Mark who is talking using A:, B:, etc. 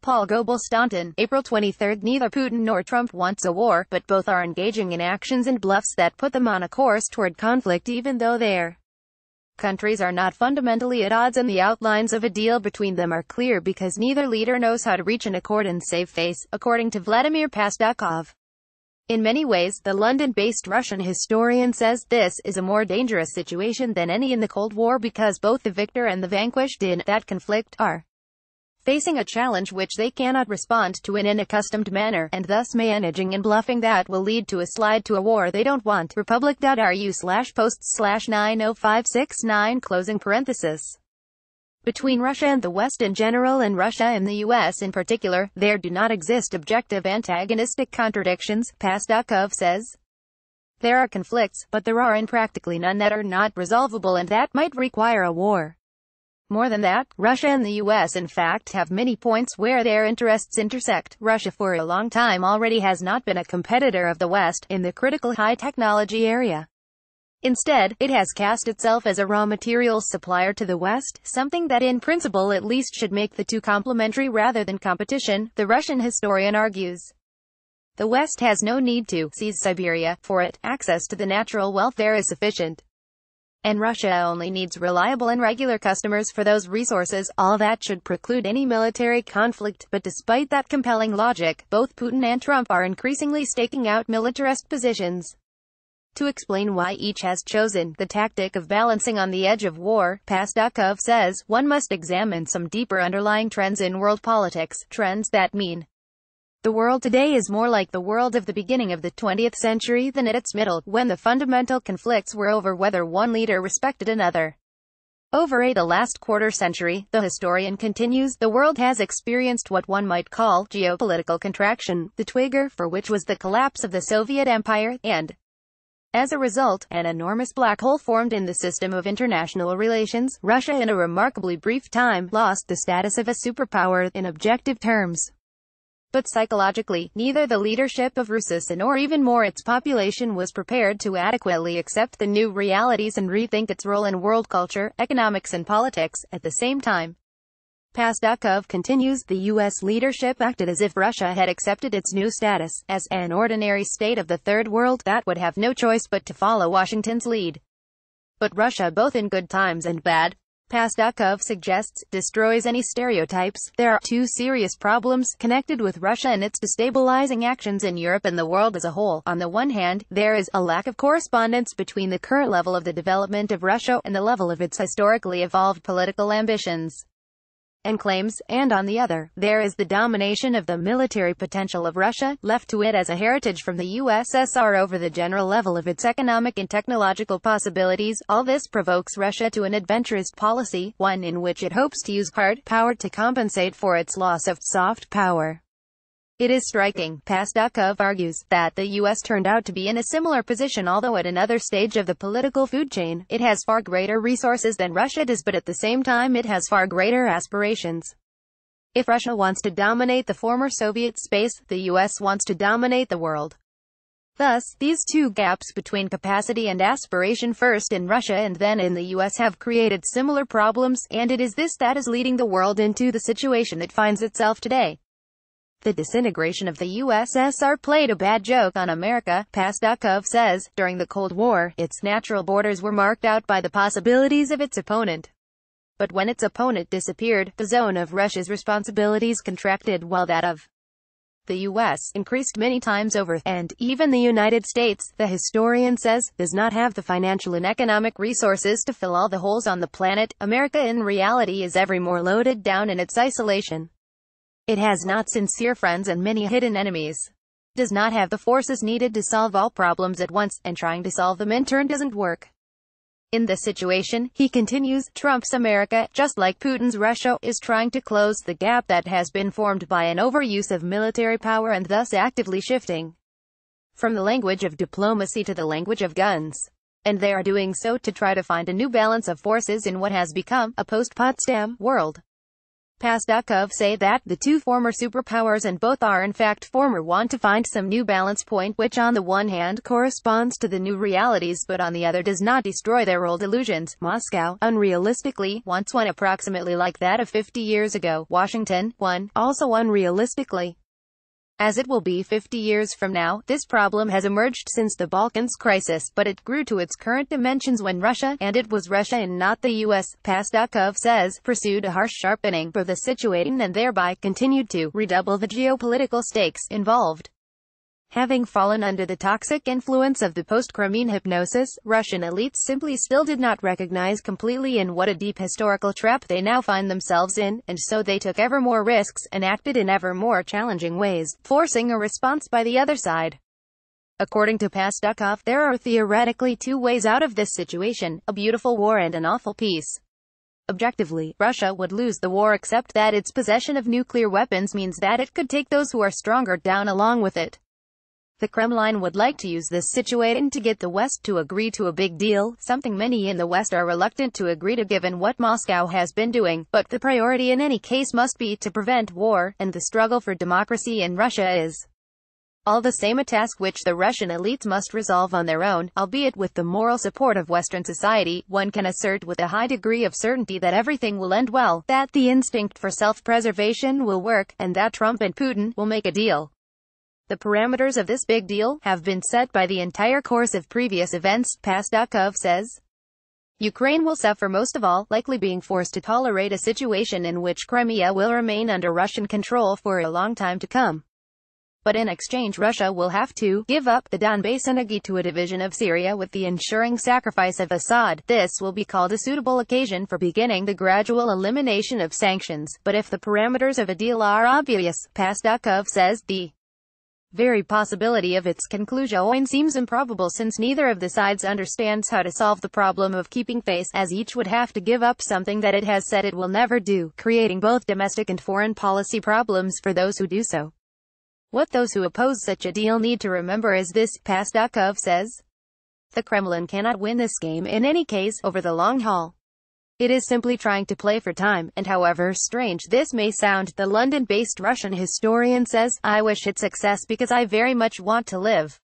A: Paul Goble Staunton, April 23. Neither Putin nor Trump wants a war, but both are engaging in actions and bluffs that put them on a course toward conflict even though their countries are not fundamentally at odds, and the outlines of a deal between them are clear because neither leader knows how to reach an accord and save face, according to Vladimir Pastukhov. In many ways, the London-based Russian historian says this is a more dangerous situation than any in the Cold War because both the victor and the vanquished in that conflict are facing a challenge which they cannot respond to in an accustomed manner, and thus may enaging and bluffing that will lead to a slide to a war they don't want. Republic.ru/posts/90569 closing parenthesis. Between Russia and the West in general and Russia and the US in particular, there do not exist objective antagonistic contradictions, Pastukhov says. There are conflicts, but there are practically none that are not resolvable and that might require a war. More than that, Russia and the US in fact have many points where their interests intersect. Russia for a long time already has not been a competitor of the West in the critical high-technology area. Instead, it has cast itself as a raw materials supplier to the West, something that in principle at least should make the two complementary rather than competition, the Russian historian argues. The West has no need to seize Siberia. For it, access to the natural wealth there is sufficient. And Russia only needs reliable and regular customers for those resources. All that should preclude any military conflict, but despite that compelling logic, both Putin and Trump are increasingly staking out militarist positions. To explain why each has chosen the tactic of balancing on the edge of war, Pastukhov says, one must examine some deeper underlying trends in world politics, trends that mean the world today is more like the world of the beginning of the 20th century than at its middle, when the fundamental conflicts were over whether one leader respected another. Over the last quarter century, the historian continues, the world has experienced what one might call geopolitical contraction, the trigger for which was the collapse of the Soviet Empire, and as a result, an enormous black hole formed in the system of international relations. Russia in a remarkably brief time lost the status of a superpower in objective terms. But psychologically, neither the leadership of Russia nor even more its population was prepared to adequately accept the new realities and rethink its role in world culture, economics and politics. At the same time, Pastukhov continues, the U.S. leadership acted as if Russia had accepted its new status as an ordinary state of the Third World that would have no choice but to follow Washington's lead. But Russia, both in good times and bad, Pastukhov suggests, destroys any stereotypes. There are two serious problems connected with Russia and its destabilizing actions in Europe and the world as a whole. On the one hand, there is a lack of correspondence between the current level of the development of Russia and the level of its historically evolved political ambitions and claims, and on the other, there is the domination of the military potential of Russia, left to it as a heritage from the USSR over the general level of its economic and technological possibilities. All this provokes Russia to an adventurous policy, one in which it hopes to use hard power to compensate for its loss of soft power. It is striking, Pastukhov argues, that the U.S. turned out to be in a similar position, although at another stage of the political food chain. It has far greater resources than Russia does, but at the same time it has far greater aspirations. If Russia wants to dominate the former Soviet space, the U.S. wants to dominate the world. Thus, these two gaps between capacity and aspiration, first in Russia and then in the U.S., have created similar problems, and it is this that is leading the world into the situation it finds itself today. The disintegration of the USSR played a bad joke on America, Pastukhov says. During the Cold War, its natural borders were marked out by the possibilities of its opponent. But when its opponent disappeared, the zone of Russia's responsibilities contracted while that of the U.S. increased many times over, and even the United States, the historian says, does not have the financial and economic resources to fill all the holes on the planet. America in reality is ever more loaded down in its isolation. It has not sincere friends and many hidden enemies. Does not have the forces needed to solve all problems at once, and trying to solve them in turn doesn't work. In this situation, he continues, Trump's America, just like Putin's Russia, is trying to close the gap that has been formed by an overuse of military power and thus actively shifting from the language of diplomacy to the language of guns. And they are doing so to try to find a new balance of forces in what has become a post-Potsdam world. Pastukhov say that the two former superpowers, and both are in fact former, want to find some new balance point which on the one hand corresponds to the new realities but on the other does not destroy their old illusions. Moscow, unrealistically, wants one approximately like that of 50 years ago. Washington, one, also unrealistically, as it will be 50 years from now. This problem has emerged since the Balkans crisis, but it grew to its current dimensions when Russia, and it was Russia and not the US, Pastukhov says, pursued a harsh sharpening for the situation and thereby continued to redouble the geopolitical stakes involved. Having fallen under the toxic influence of the post-Crimean hypnosis, Russian elites simply still did not recognize completely in what a deep historical trap they now find themselves in, and so they took ever more risks, and acted in ever more challenging ways, forcing a response by the other side. According to Pastukhov, there are theoretically two ways out of this situation: a beautiful war and an awful peace. Objectively, Russia would lose the war, except that its possession of nuclear weapons means that it could take those who are stronger down along with it. The Kremlin would like to use this situation to get the West to agree to a big deal, something many in the West are reluctant to agree to given what Moscow has been doing, but the priority in any case must be to prevent war, and the struggle for democracy in Russia is all the same a task which the Russian elites must resolve on their own, albeit with the moral support of Western society. One can assert with a high degree of certainty that everything will end well, that the instinct for self-preservation will work, and that Trump and Putin will make a deal. The parameters of this big deal have been set by the entire course of previous events, Pastukhov says. Ukraine will suffer most of all, likely being forced to tolerate a situation in which Crimea will remain under Russian control for a long time to come. But in exchange, Russia will have to give up the Donbass and agree to a division of Syria with the ensuring sacrifice of Assad. This will be called a suitable occasion for beginning the gradual elimination of sanctions. But if the parameters of a deal are obvious, Pastukhov says, the very possibility of its conclusion seems improbable, since neither of the sides understands how to solve the problem of keeping face, as each would have to give up something that it has said it will never do, creating both domestic and foreign policy problems for those who do so. What those who oppose such a deal need to remember is this, Pastukhov says. The Kremlin cannot win this game in any case, over the long haul. It is simply trying to play for time, and however strange this may sound, the London-based Russian historian says, I wish it success because I very much want to live.